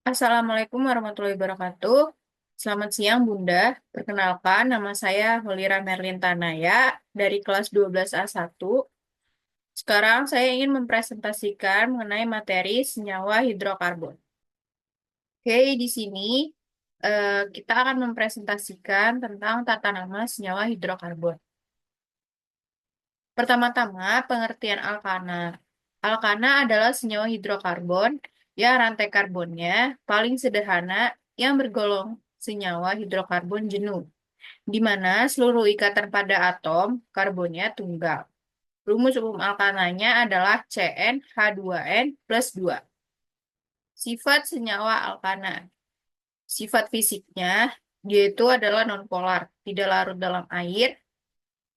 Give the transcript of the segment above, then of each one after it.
Assalamualaikum warahmatullahi wabarakatuh. Selamat siang, Bunda. Perkenalkan, nama saya Holira Merlin Tanaya dari kelas 12A1. Sekarang saya ingin mempresentasikan mengenai materi senyawa hidrokarbon. Oke, di sini kita akan mempresentasikan tentang tata nama senyawa hidrokarbon. Pertama-tama, pengertian alkana. Alkana adalah senyawa hidrokarbon yang rantai karbonnya paling sederhana yang bergolong senyawa hidrokarbon jenuh, di mana seluruh ikatan pada atom karbonnya tunggal. Rumus umum alkananya adalah CnH2n plus 2. Sifat senyawa alkana. Sifat fisiknya, yaitu adalah nonpolar, tidak larut dalam air,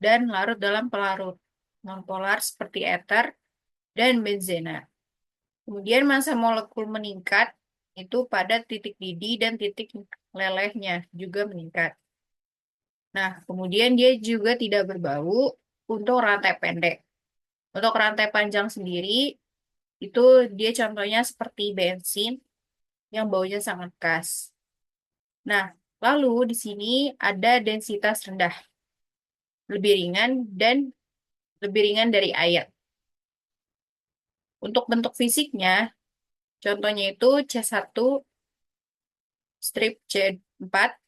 dan larut dalam pelarut. Nonpolar seperti ether dan benzena. Kemudian massa molekul meningkat itu pada titik didih dan titik lelehnya juga meningkat. Nah, kemudian dia juga tidak berbau untuk rantai pendek. Untuk rantai panjang sendiri, itu dia contohnya seperti bensin yang baunya sangat khas. Nah, lalu di sini ada densitas rendah, lebih ringan dan lebih ringan dari air. Untuk bentuk fisiknya, contohnya itu C1 strip C4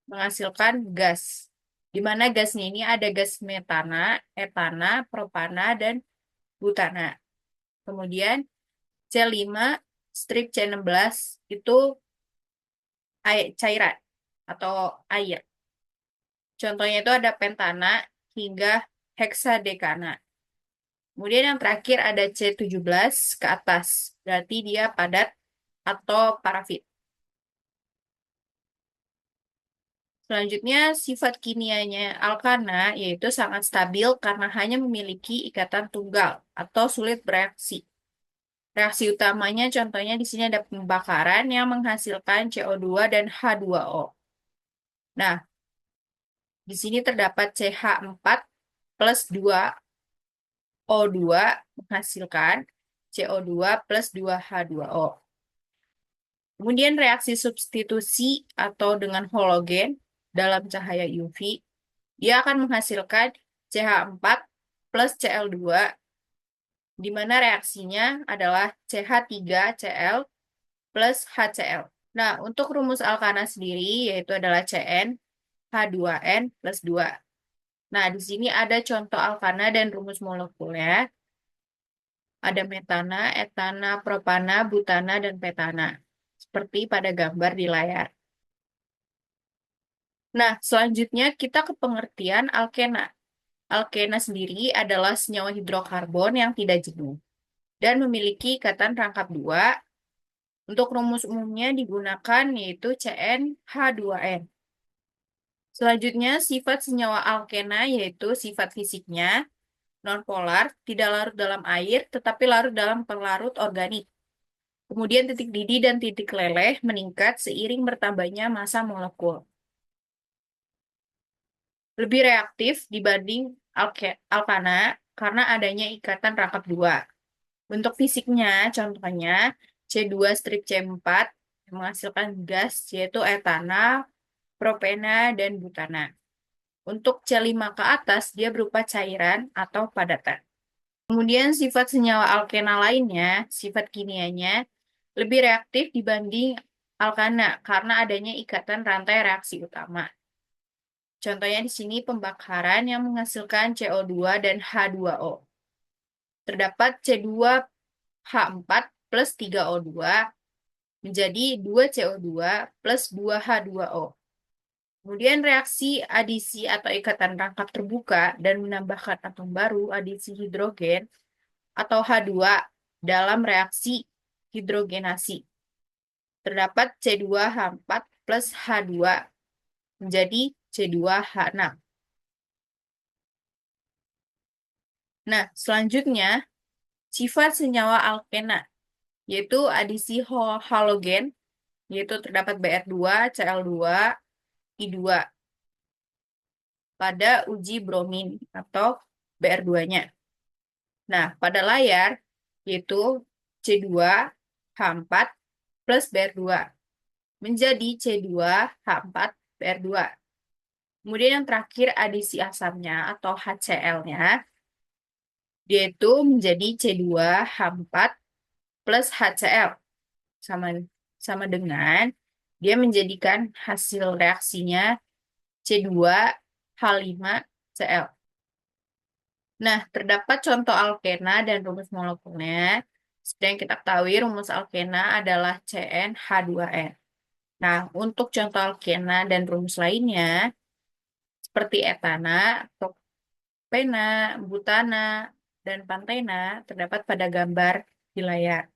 menghasilkan gas. Di mana gasnya ini ada gas metana, etana, propana, dan butana. Kemudian C5 strip C16 itu air, cairan atau air. Contohnya itu ada pentana hingga heksadekana. Kemudian yang terakhir ada C17 ke atas. Berarti dia padat atau parafit. Selanjutnya, sifat kimianya alkana yaitu sangat stabil karena hanya memiliki ikatan tunggal atau sulit bereaksi. Reaksi utamanya contohnya di sini ada pembakaran yang menghasilkan CO2 dan H2O. Nah, di sini terdapat CH4 plus 2O2 menghasilkan CO2 plus 2H2O. Kemudian reaksi substitusi atau dengan halogen dalam cahaya UV, dia akan menghasilkan CH4 plus Cl2, di mana reaksinya adalah CH3Cl plus HCl. Nah, untuk rumus alkana sendiri, yaitu adalah Cn H2n plus 2. Nah, di sini ada contoh alkana dan rumus molekulnya. Ada metana, etana, propana, butana, dan petana. Seperti pada gambar di layar. Nah, selanjutnya kita ke pengertian alkena. Alkena sendiri adalah senyawa hidrokarbon yang tidak jenuh dan memiliki ikatan rangkap 2. Untuk rumus umumnya digunakan yaitu CnH2n. Selanjutnya, sifat senyawa alkena yaitu sifat fisiknya nonpolar, tidak larut dalam air, tetapi larut dalam pelarut organik. Kemudian titik didih dan titik leleh meningkat seiring bertambahnya massa molekul. Lebih reaktif dibanding alkana karena adanya ikatan rangkap 2. Bentuk fisiknya, contohnya C2 strip C4 yang menghasilkan gas yaitu etana, propena, dan butana. Untuk C5 ke atas, dia berupa cairan atau padatan. Kemudian sifat senyawa alkena lainnya, sifat kimianya, lebih reaktif dibanding alkana karena adanya ikatan rantai reaksi utama. Contohnya di sini pembakaran yang menghasilkan CO2 dan H2O. Terdapat C2H4 plus 3O2 menjadi 2CO2 plus 2H2O. Kemudian reaksi adisi atau ikatan rangkap terbuka dan menambahkan atom baru adisi hidrogen atau H2 dalam reaksi hidrogenasi. Terdapat C2H4 plus H2 menjadi C2H6. Nah, selanjutnya sifat senyawa alkena yaitu adisi halogen yaitu terdapat Br2, Cl2, I2 pada uji bromin atau Br2-nya. Nah, pada layar yaitu C2H4 plus Br2. menjadi C2H4Br2. Kemudian yang terakhir adisi asamnya atau HCl-nya, dia itu menjadi C2H4 plus HCl. Sama, sama dengan dia menjadikan hasil reaksinya C2H5Cl. Nah, terdapat contoh alkena dan rumus molekulnya. Seperti yang kita ketahui, rumus alkena adalah CnH2n. Nah, untuk contoh alkena dan rumus lainnya, seperti etana, propena, butana, dan pantena, terdapat pada gambar di layar.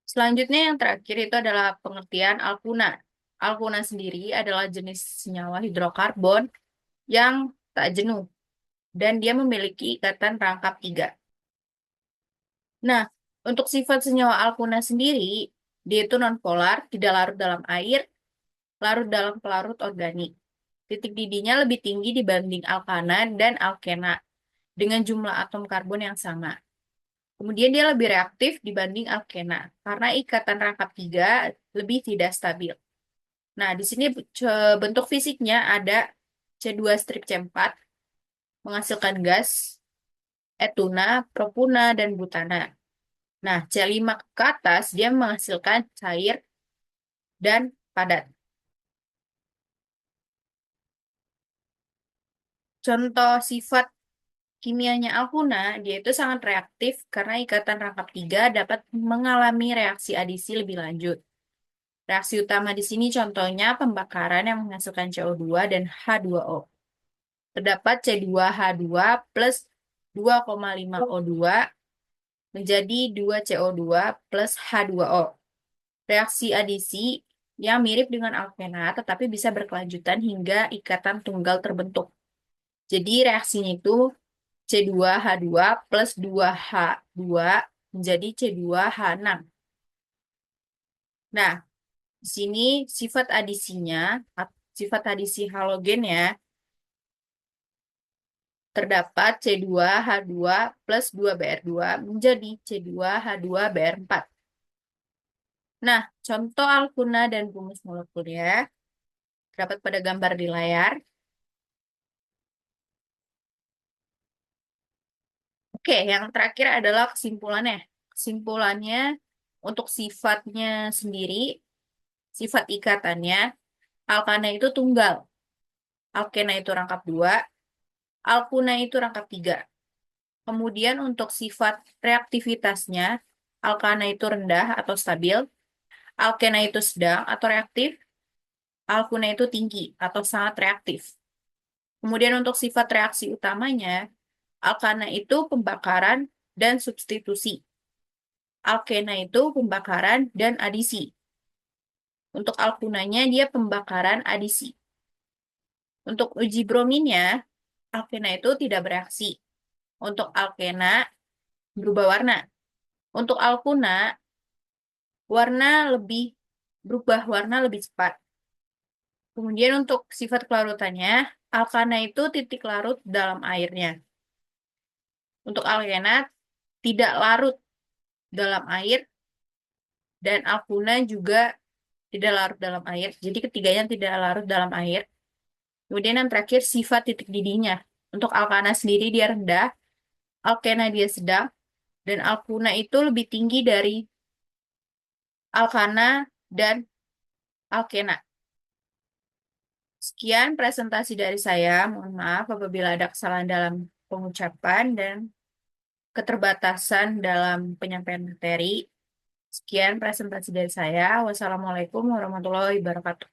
Selanjutnya yang terakhir itu adalah pengertian alkuna. Alkuna sendiri adalah jenis senyawa hidrokarbon yang tak jenuh, dan dia memiliki ikatan rangkap 3. Nah, untuk sifat senyawa alkuna sendiri, dia itu nonpolar, tidak larut dalam air, larut dalam pelarut organik. Titik didihnya lebih tinggi dibanding alkana dan alkena dengan jumlah atom karbon yang sama. Kemudian dia lebih reaktif dibanding alkena karena ikatan rangkap 3 lebih tidak stabil. Nah, di sini bentuk fisiknya ada C2 strip C4 menghasilkan gas, etuna, propuna, dan butana. Nah, C5 ke atas dia menghasilkan cair dan padat. Contoh sifat kimianya alkuna, dia itu sangat reaktif karena ikatan rangkap 3 dapat mengalami reaksi adisi lebih lanjut. Reaksi utama di sini contohnya pembakaran yang menghasilkan CO2 dan H2O. Terdapat C2H2 plus 2,5 O2 menjadi 2 CO2 plus H2O. Reaksi adisi yang mirip dengan alkena tetapi bisa berkelanjutan hingga ikatan tunggal terbentuk. Jadi reaksinya itu C2H2 plus 2H2 menjadi C2H6. Nah, di sini sifat adisinya, sifat adisi halogennya, terdapat C2H2 plus 2Br2 menjadi C2H2Br4. Nah, contoh alkuna dan rumus molekulnya terdapat pada gambar di layar. Oke, yang terakhir adalah kesimpulannya. Kesimpulannya untuk sifatnya sendiri, sifat ikatannya, alkana itu tunggal, alkena itu rangkap 2, alkuna itu rangkap 3. Kemudian untuk sifat reaktivitasnya, alkana itu rendah atau stabil, alkena itu sedang atau reaktif, alkuna itu tinggi atau sangat reaktif. Kemudian untuk sifat reaksi utamanya, alkana itu pembakaran dan substitusi. Alkena itu pembakaran dan adisi. Untuk alkunanya dia pembakaran adisi. Untuk uji brominnya, alkena itu tidak bereaksi. Untuk alkena berubah warna. Untuk alkuna, warna lebih berubah warna lebih cepat. Kemudian untuk sifat kelarutannya, alkana itu titik larut dalam airnya. Untuk alkena tidak larut dalam air dan alkuna juga tidak larut dalam air. Jadi ketiganya tidak larut dalam air. Kemudian yang terakhir sifat titik didihnya. Untuk alkana sendiri dia rendah, alkena dia sedang, dan alkuna itu lebih tinggi dari alkana dan alkena. Sekian presentasi dari saya. Mohon maaf apabila ada kesalahan dalam pengucapan dan keterbatasan dalam penyampaian materi. Sekian presentasi dari saya. Wassalamualaikum warahmatullahi wabarakatuh.